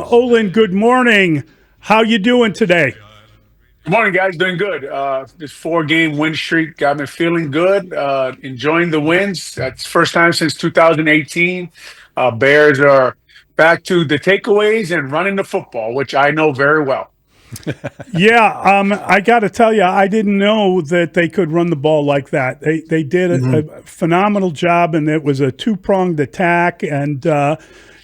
Olin, good morning. How you doing today? Good morning, guys. Doing good. This four-game win streak got me feeling good. Enjoying the wins. That's first time since 2018. Bears are back to the takeaways and running the football, which I know very well. Yeah, I got to tell you, I didn't know that they could run the ball like that. They did a phenomenal job, and it was a two pronged attack. And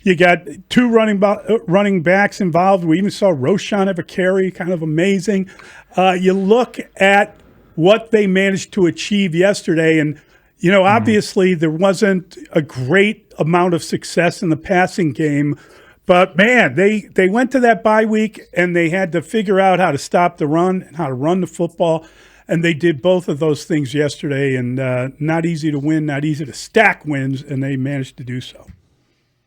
you got two running backs involved. We even saw Roshan have a carry, kind of amazing. You look at what they managed to achieve yesterday, and obviously there wasn't a great amount of success in the passing game. But man, they went to that bye week and they had to figure out how to stop the run and how to run the football. And they did both of those things yesterday. And not easy to win, not easy to stack wins, and they managed to do so.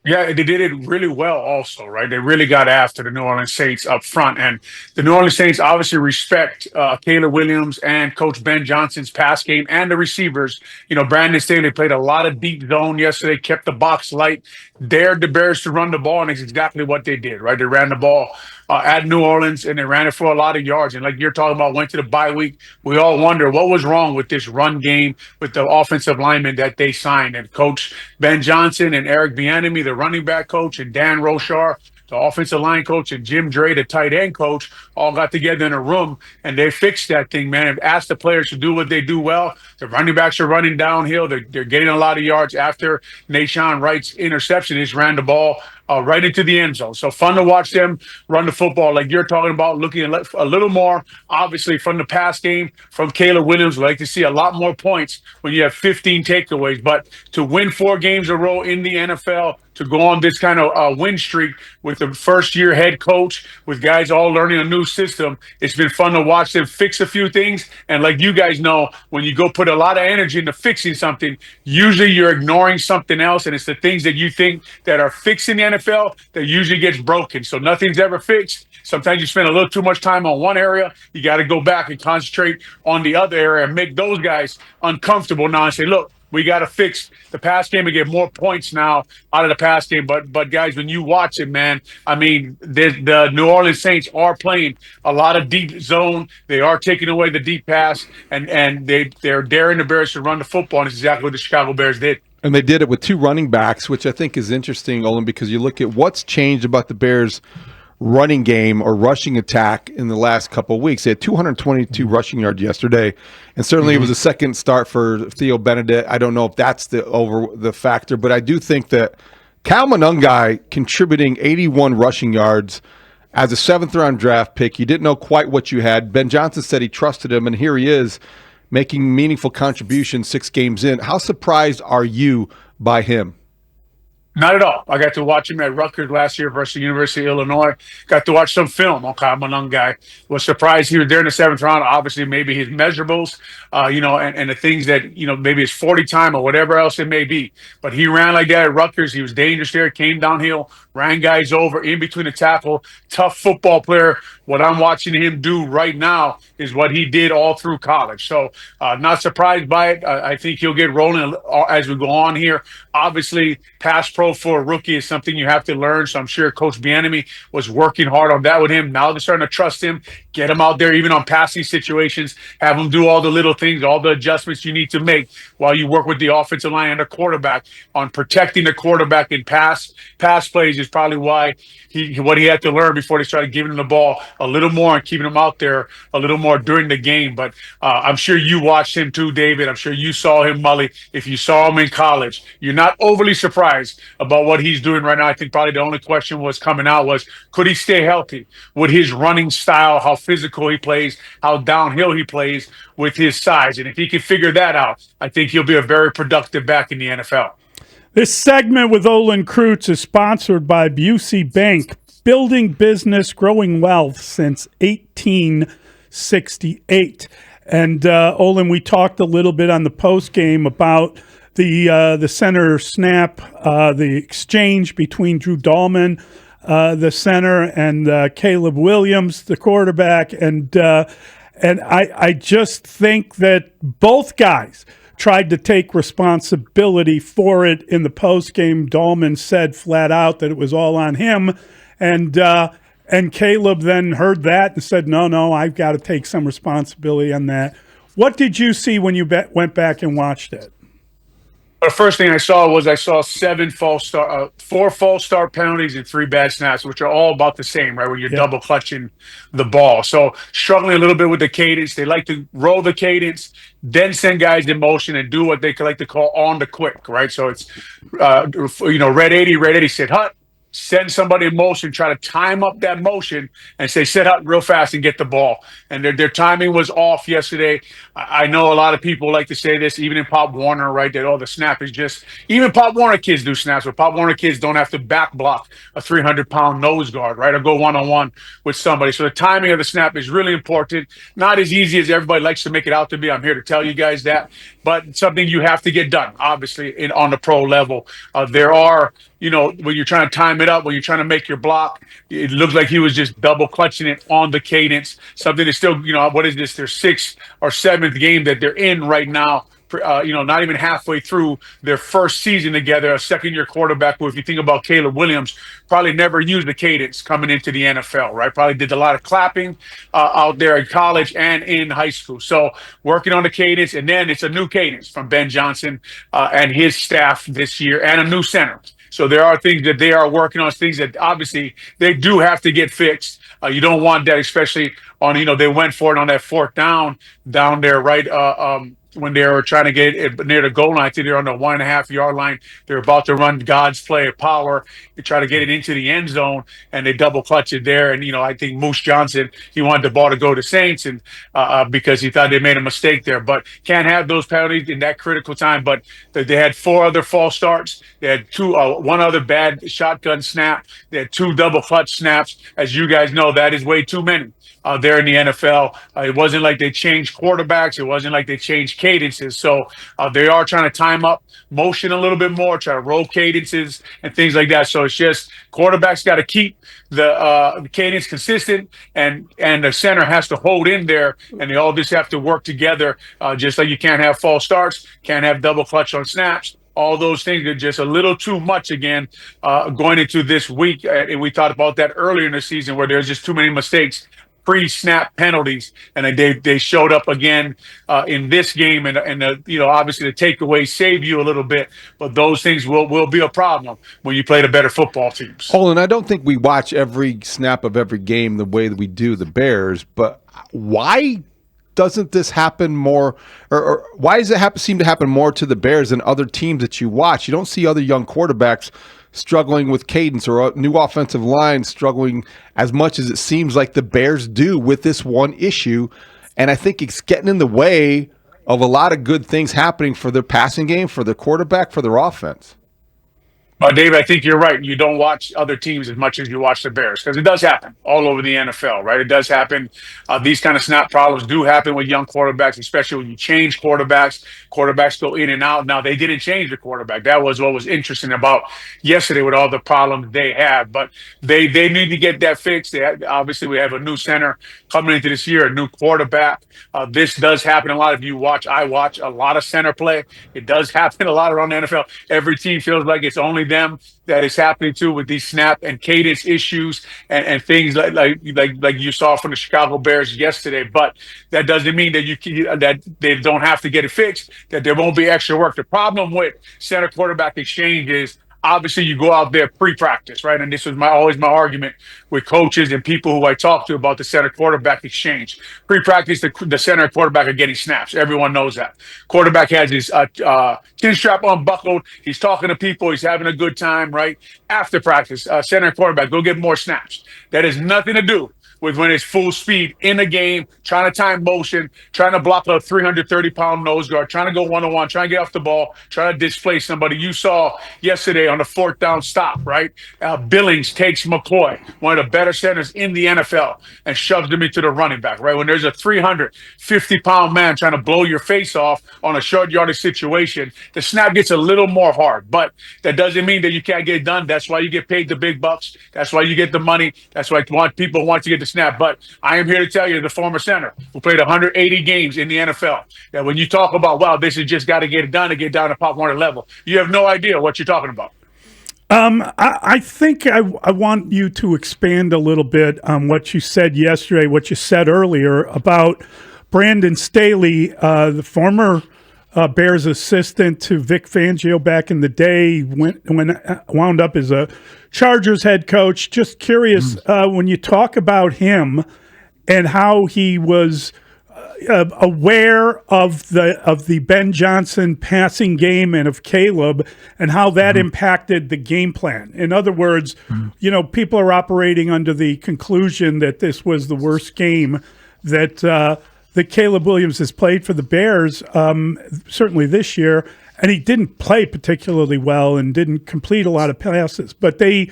Yeah, they did it really well also, right? They really got after the New Orleans Saints up front. And the New Orleans Saints obviously respect Caleb Williams and Coach Ben Johnson's pass game and the receivers. Brandon Staley played a lot of deep zone yesterday, kept the box light, dared the Bears to run the ball, and it's exactly what they did, right? They ran the ball at New Orleans, and they ran it for a lot of yards. And like you're talking about, went to the bye week. We all wonder what was wrong with this run game with the offensive linemen that they signed. And Coach Ben Johnson and Eric Bieniemy, the running back coach, and Dan Roshar, the offensive line coach, and Jim Dre, the tight end coach, all got together in a room and they fixed that thing, man, and asked the players to do what they do well. The running backs are running downhill. They're getting a lot of yards after Nashawn Wright's interception. He just ran the ball right into the end zone. So fun to watch them run the football like you're talking about, looking a little more, obviously, from the pass game from Caleb Williams. We like to see a lot more points when you have 15 takeaways. But to win 4 games in a row in the NFL, to go on this kind of win streak with the first-year head coach, with guys all learning a new system, it's been fun to watch them fix a few things. And like you guys know, when you go put a lot of energy into fixing something, usually you're ignoring something else, and it's the things that you think that are fixing the NFL that usually gets broken. So nothing's ever fixed. Sometimes you spend a little too much time on one area. You got to go back and concentrate on the other area and make those guys uncomfortable now and say, look, we got to fix the pass game and get more points now out of the pass game. But guys, when you watch it, man, I mean, the New Orleans Saints are playing a lot of deep zone. They are taking away the deep pass, and they're daring the Bears to run the football. And it's exactly what the Chicago Bears did. And they did it with 2 running backs, which I think is interesting, Olin, because you look at what's changed about the Bears' running game or rushing attack in the last couple of weeks. They had 222 rushing yards yesterday, and certainly it was a second start for Theo Benedict. I don't know if that's the factor, but I do think that Cal Monungai contributing 81 rushing yards as a 7th-round draft pick. You didn't know quite what you had. Ben Johnson said he trusted him, and here he is making meaningful contributions 6 games in. How surprised are you by him? Not at all. I got to watch him at Rutgers last year versus the University of Illinois. Got to watch some film on Kyle Monungai. Was surprised he was there in the 7th round. Obviously, maybe his measurables, and the things that, maybe his 40 time or whatever else it may be. But he ran like that at Rutgers. He was dangerous there, came downhill, ran guys over in between the tackle. Tough football player. What I'm watching him do right now is what he did all through college. So not surprised by it. I think he'll get rolling as we go on here. Obviously, pass pro for a rookie is something you have to learn. So I'm sure Coach Bieniemy was working hard on that with him. Now they're starting to trust him, get him out there even on passing situations, have him do all the little things, all the adjustments you need to make while you work with the offensive line and the quarterback on protecting the quarterback in pass plays is probably why what he had to learn before they started giving him the ball a little more and keeping him out there a little more during the game. But I'm sure you watched him too, David. I'm sure you saw him, Mully. If you saw him in college, you're not overly surprised about what he's doing right now. I think probably the only question was coming out was, could he stay healthy with his running style, how physical he plays, how downhill he plays with his size? And if he can figure that out, I think he'll be a very productive back in the NFL. This segment with Olin Kreutz is sponsored by Busey Bank, building business, growing wealth since 1868. And Olin, we talked a little bit on the post game about the center snap, the exchange between Drew Dahlman, the center, and Caleb Williams, the quarterback, and I just think that both guys tried to take responsibility for it in the postgame. Dahlman said flat out that it was all on him. And Caleb then heard that and said, no, I've got to take some responsibility on that. What did you see when you went back and watched it? The first thing I saw 4 false start penalties and 3 bad snaps, which are all about the same, right? When you're double clutching the ball. So struggling a little bit with the cadence. They like to roll the cadence, then send guys in motion and do what they like to call on the quick, right? So it's, red 80, sit hut. Send somebody in motion, try to time up that motion and say, sit up real fast and get the ball. And their timing was off yesterday. I know a lot of people like to say this, even in Pop Warner, right, that, the snap is just, even Pop Warner kids do snaps, but Pop Warner kids don't have to back block a 300-pound nose guard, right, or go one-on-one with somebody. So the timing of the snap is really important. Not as easy as everybody likes to make it out to be. I'm here to tell you guys that. But something you have to get done, obviously, on the pro level. There are, when you're trying to time it up, when you're trying to make your block, it looks like he was just double clutching it on the cadence. Something that's still, what is this? Their 6th or 7th game that they're in right now. Not even halfway through their first season together, a second-year quarterback who, if you think about Caleb Williams, probably never used the cadence coming into the NFL, right? Probably did a lot of clapping out there in college and in high school. So working on the cadence, and then it's a new cadence from Ben Johnson and his staff this year, and a new center. So there are things that they are working on, things that obviously they do have to get fixed. You don't want that, especially on, they went for it on that 4th down there, right? When they were trying to get it near the goal line. I think they're on the 1.5-yard line. They're about to run God's play of power to try to get it into the end zone, and they double clutch it there. And, I think Moose Johnson, he wanted the ball to go to Saints and because he thought they made a mistake there. But can't have those penalties in that critical time. But they had 4 other false starts. They had 1 other bad shotgun snap. They had 2 double clutch snaps. As you guys know, that is way too many. There in the NFL. It wasn't like they changed quarterbacks. It wasn't like they changed cadences. So they are trying to time up motion a little bit more, try to roll cadences and things like that. So it's just quarterbacks got to keep the cadence consistent, and the center has to hold in there, and they all just have to work together. Just like you can't have false starts, can't have double clutch on snaps. All those things are just a little too much again going into this week. And we talked about that earlier in the season where there's just too many mistakes. Pre-snap penalties, and they showed up again in this game, and obviously the takeaways save you a little bit, but those things will be a problem when you play the better football teams. Olin, I don't think we watch every snap of every game the way that we do the Bears, but why doesn't this happen more, or why does it seem to happen more to the Bears than other teams that you watch? You don't see other young quarterbacks struggling with cadence or a new offensive line struggling as much as it seems like the Bears do with this one issue. And I think it's getting in the way of a lot of good things happening for their passing game, for their quarterback, for their offense. David, I think you're right. You don't watch other teams as much as you watch the Bears, because it does happen all over the NFL, right? It does happen. These kind of snap problems do happen with young quarterbacks, especially when you change quarterbacks. Quarterbacks go in and out. Now, they didn't change the quarterback. That was what was interesting about yesterday with all the problems they had. But they need to get that fixed. Obviously, we have a new center coming into this year, a new quarterback. This does happen a lot. If you watch, I watch a lot of center play. It does happen a lot around the NFL. Every team feels like it's only them that is happening to with these snap and cadence issues and things like you saw from the Chicago Bears yesterday. But that doesn't mean that they don't have to get it fixed, that there won't be extra work. The problem with center quarterback exchange is obviously you go out there pre-practice, right? And this was always my argument with coaches and people who I talk to about the center quarterback exchange. Pre-practice, the center quarterback are getting snaps. Everyone knows that. Quarterback has his chin strap unbuckled. He's talking to people. He's having a good time, right? After practice, center quarterback, go get more snaps. That has nothing to do with when it's full speed in the game, trying to time motion, trying to block a 330-pound nose guard, trying to go one-on-one, trying to get off the ball, trying to displace somebody. You saw yesterday on the 4th down stop, right? Billings takes McCoy, one of the better centers in the NFL, and shoves him into the running back, right? When there's a 350-pound man trying to blow your face off on a short yardage situation, the snap gets a little more hard, but that doesn't mean that you can't get it done. That's why you get paid the big bucks. That's why you get the money. That's why people want to get the snap. But I am here to tell you, the former center who played 180 games in the NFL, that when you talk about, wow, this has just got to get it done to get down to Pop Warner level, you have no idea what you're talking about. I think I want you to expand a little bit on what you said yesterday, what you said earlier about Brandon Staley, the former Bears assistant to Vic Fangio back in the day, wound up as a Chargers head coach. Just curious, when you talk about him and how he was aware of the Ben Johnson passing game and of Caleb, and how that impacted the game plan. In other words, people are operating under the conclusion that this was the worst game that Caleb Williams has played for the Bears, certainly this year, and he didn't play particularly well and didn't complete a lot of passes. But the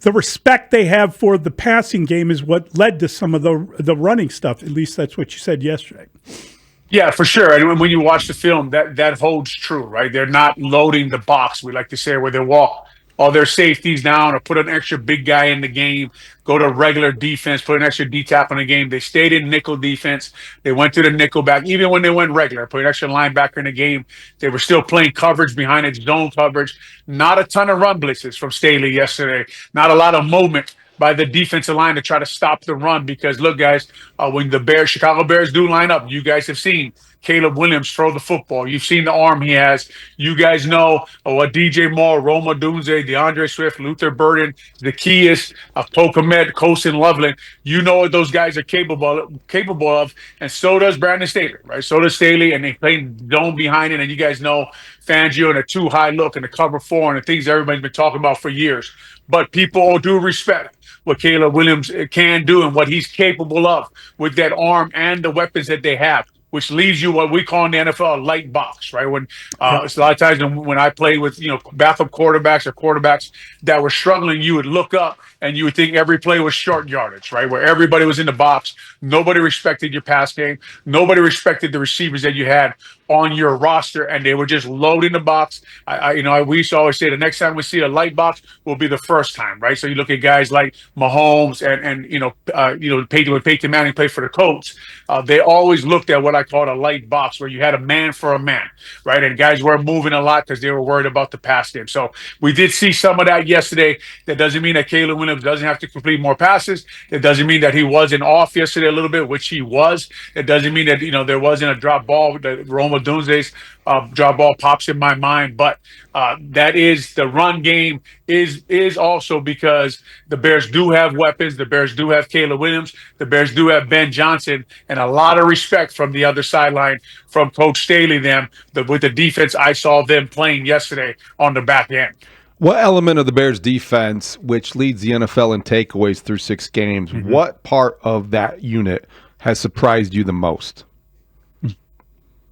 respect they have for the passing game is what led to some of the running stuff. At least that's what you said yesterday. Yeah, for sure. And when you watch the film, that holds true, right? They're not loading the box, we like to say, where they walk all their safeties down or put an extra big guy in the game, go to regular defense, put an extra D-tap on the game. They stayed in nickel defense. They went to the nickel back. Even when they went regular, put an extra linebacker in the game, they were still playing coverage behind its zone coverage. Not a ton of run blitzes from Staley yesterday. Not a lot of movement by the defensive line to try to stop the run, because look, guys, when the Chicago Bears do line up, you guys have seen Caleb Williams throw the football. You've seen the arm he has. You guys know what DJ Moore, Roma Dunze, DeAndre Swift, Luther Burden, Zacchaeus, Tokamet, Colson Loveland. You know what those guys are capable of, and so does Brandon Staley, right? So does Staley, and they play zone behind it, and you guys know Fangio and a too high look and the cover four and the things everybody's been talking about for years. But people do respect what Caleb Williams can do and what he's capable of with that arm and the weapons that they have, which leaves you what we call in the NFL a light box, right? When it's a lot of times when I play with backup quarterbacks or quarterbacks that were struggling, you would look up and you would think every play was short yardage, right? Where everybody was in the box, nobody respected your pass game, nobody respected the receivers that you had on your roster, and they were just loading the box. We used to always say the next time we see a light box will be the first time, right? So you look at guys like Mahomes and Peyton Manning played for the Colts. They always looked at what I called a light box, where you had a man for a man, right? And guys were moving a lot because they were worried about the pass game. So we did see some of that yesterday. That doesn't mean that Caleb Williams doesn't have to complete more passes. It doesn't mean that he wasn't off yesterday a little bit, which he was. It doesn't mean that there wasn't a drop ball that Roma Dunze's drop ball pops in my mind, but that is the run game is also because the Bears do have weapons. The Bears do have Caleb Williams. The Bears do have Ben Johnson, and a lot of respect from the other sideline from Coach Staley. With the defense I saw them playing yesterday on the back end. What element of the Bears defense, which leads the NFL in takeaways through 6 games, what part of that unit has surprised you the most?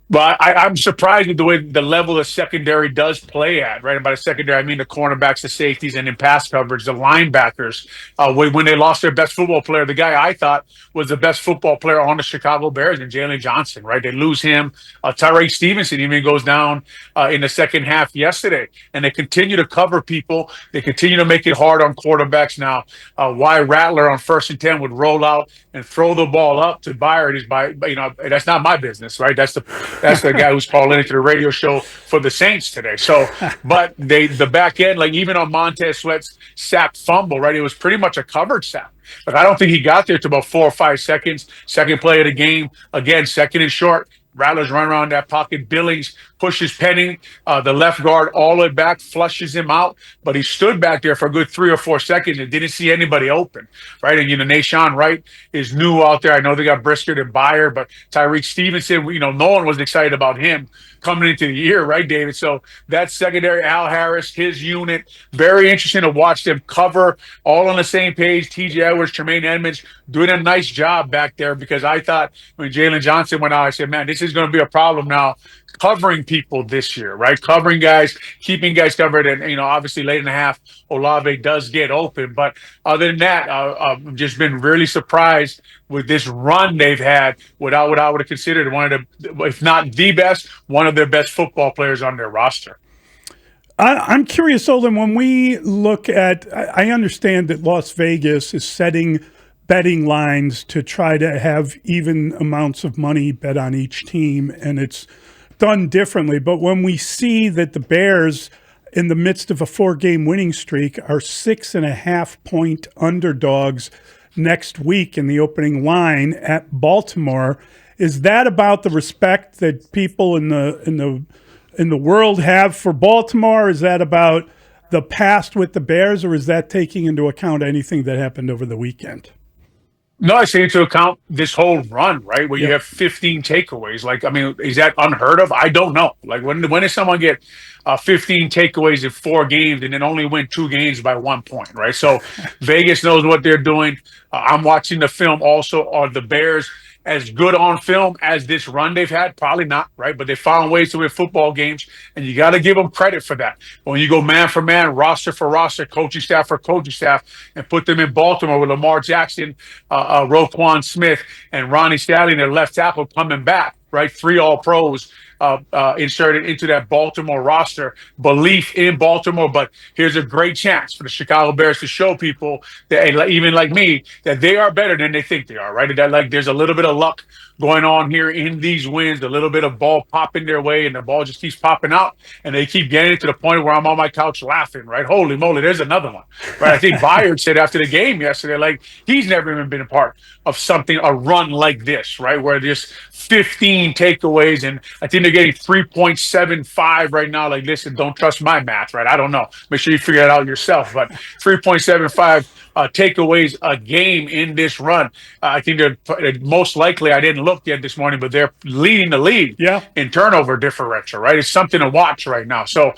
Well, I'm surprised with the way the level the secondary does play at, right? And by the secondary, I mean the cornerbacks, the safeties, and in pass coverage, the linebackers. When they lost their best football player, the guy I thought was the best football player on the Chicago Bears, and Jalen Johnson, right? They lose him. Tyreek Stevenson even goes down in the second half yesterday, and they continue to cover people. They continue to make it hard on quarterbacks now. Why Rattler on 1st and 10 would roll out and throw the ball up to Byard is that's not my business, right? That's the guy who's calling into the radio show for the Saints today. So, but the back end, like even on Montez Sweat's sack fumble, right? It was pretty much a covered sack. But I don't think he got there to about 4 or 5 seconds. Second play of the game, again, second and short. Rattlers run around that pocket. Billings pushes Penning, the left guard, all the way back, flushes him out. But he stood back there for a good 3 or 4 seconds and didn't see anybody open, right? And, Nashawn Wright is new out there. I know they got Brisker and Byer, but Tyreek Stevenson, no one was excited about him coming into the year, right, David? So that secondary, Al Harris, his unit, very interesting to watch them cover all on the same page. TJ Edwards, Tremaine Edmonds doing a nice job back there, because I thought when Jalen Johnson went out, I said, man, this is going to be a problem now covering people this year, right? Covering guys, keeping guys covered. And, obviously late in the half, Olave does get open. But other than that, I've just been really surprised with this run they've had without what I would have considered one of the, if not the best, one of their best football players on their roster. I'm curious, Olin, when we look at, I understand that Las Vegas is setting betting lines to try to have even amounts of money bet on each team, and it's done differently. But when we see that the Bears, in the midst of a 4-game winning streak, are 6.5-point underdogs next week in the opening line at Baltimore, is that about the respect that people in the world have for Baltimore? Is that about the past with the Bears, or is that taking into account anything that happened over the weekend? No, I take into account this whole run, right? Where you have 15 takeaways. Like, I mean, is that unheard of? I don't know. Like, when does someone get 15 takeaways in 4 games and then only win 2 games by 1 point, right? So Vegas knows what they're doing. I'm watching the film also. Are the Bears as good on film as this run they've had? Probably not, right? But they found ways to win football games, and you got to give them credit for that. When you go man for man, roster for roster, coaching staff for coaching staff, and put them in Baltimore with Lamar Jackson, Roquan Smith, and Ronnie Stanley, their left tackle, coming back, right? 3 All-Pros inserted into that Baltimore roster. Belief in Baltimore, but here's a great chance for the Chicago Bears to show people that, even like me, that they are better than they think they are, right? That, like, there's a little bit of luck going on here in these wins, a little bit of ball popping their way, and the ball just keeps popping out, and they keep getting it to the point where I'm on my couch laughing, right? Holy moly, there's another one, right? I think Byard said after the game yesterday, like, he's never even been a part of a run like this, right? Where there's 15 takeaways, and I think they're getting 3.75 right now. Like, listen, don't trust my math, right? I don't know. Make sure you figure it out yourself, but 3.75 takeaways a game in this run. I think they're most likely, I didn't look yet this morning, but they're leading the league in turnover differential, right? It's something to watch right now. So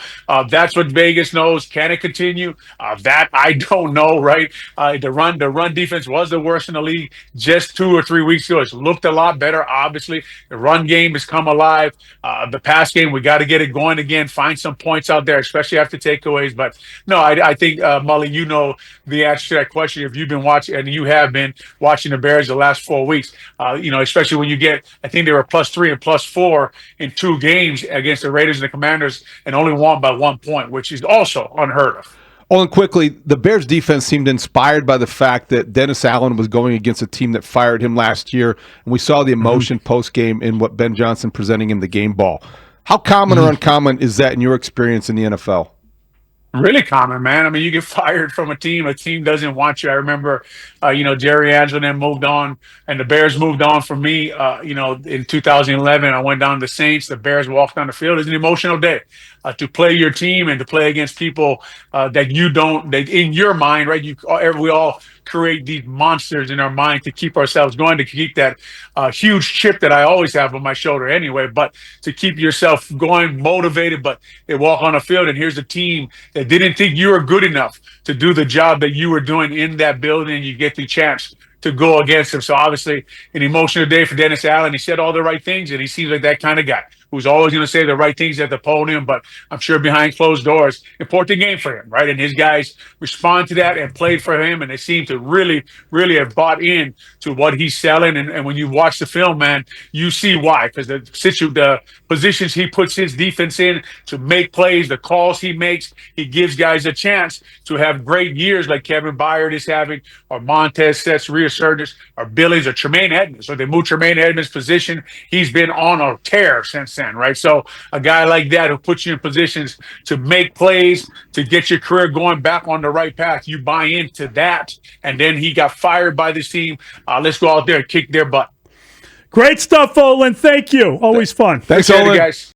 that's what Vegas knows. Can it continue? That I don't know, right? The run defense was the worst in the league just 2 or 3 weeks ago. It's looked a lot better, obviously. The run game has come alive. The pass game, we got to get it going again, find some points out there, especially after takeaways. But no, I think, Mully, you know the answer to that question if you've been watching, and you have been watching the Bears the last 4 weeks. Especially when you get, I think they were +3 and +4 in 2 games against the Raiders and the Commanders, and only won by 1 point, which is also unheard of. And quickly, the Bears defense seemed inspired by the fact that Dennis Allen was going against a team that fired him last year, and we saw the emotion post-game in what Ben Johnson presenting him the game ball. How common or uncommon is that in your experience in the NFL? Really common, man. I mean, you get fired from a team doesn't want you. I remember, Jerry Angelo moved on, and the Bears moved on from me. In 2011, I went down to the Saints. The Bears walked on the field. It's an emotional day to play your team and to play against people that in your mind, right? We all create these monsters in our mind to keep ourselves going, to keep that huge chip that I always have on my shoulder anyway, but to keep yourself going, motivated. But they walk on the field, and here's a team that didn't think you were good enough to do the job that you were doing in that building. You get the chance to go against them. So obviously an emotional day for Dennis Allen. He said all the right things, and he seems like that kind of guy who's always going to say the right things at the podium, but I'm sure behind closed doors, important game for him, right? And his guys respond to that and played for him, and they seem to really, really have bought in to what he's selling. And when you watch the film, man, you see why, because the positions he puts his defense in to make plays, the calls he makes, he gives guys a chance to have great years like Kevin Byard is having, or Montez Seth's resurgence, or Billy's, or Tremaine Edmonds. So they moved Tremaine Edmonds' position. He's been on a tear since then, right? So a guy like that who puts you in positions to make plays, to get your career going back on the right path, you buy into that. And then he got fired by this team. Let's go out there and kick their butt. Great stuff, Olin. Thank you. Always fun. Thanks, Appreciate Olin. it, guys.